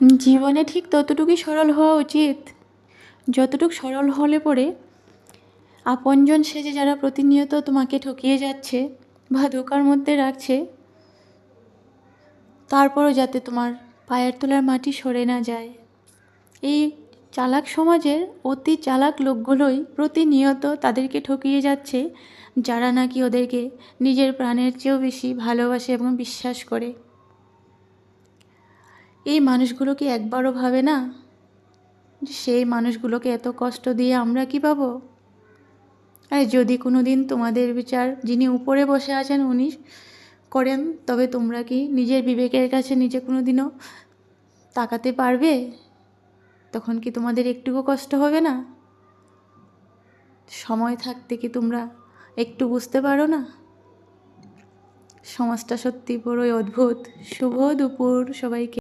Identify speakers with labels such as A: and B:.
A: জীবনে ঠিক ততটুকুই সরল হওয়া উচিত যতটুকু সরল হলে পরে আপনজন সেজে যারা প্রতিনিয়ত তোমাকে ঠকিয়ে যাচ্ছে বা ধোঁকার মধ্যে রাখছে, তারপরও যাতে তোমার পায়ের তলার মাটি সরে না যায়। এই চালাক সমাজের অতি চালাক লোকগুলোই প্রতিনিয়ত তাদেরকে ঠকিয়ে যাচ্ছে যারা নাকি ওদেরকে নিজের প্রাণের চেয়েও বেশি ভালোবাসে এবং বিশ্বাস করে। এই মানুষগুলো কি একবারও ভাবে না যে সেই মানুষগুলোকে এত কষ্ট দিয়ে আমরা কি পাবো? আর যদি কোনো দিন তোমাদের বিচার যিনি উপরে বসে আছেন উনি করেন, তবে তোমরা কি নিজের বিবেকের কাছে নিজে কোনো দিনও তাকাতে পারবে? তখন কি তোমাদের একটুকু কষ্ট হবে না? সময় থাকতে কি তোমরা একটু বুঝতে পারো না? সমাজটা সত্যি বড়ই অদ্ভুত। শুভ দুপুর সবাইকে।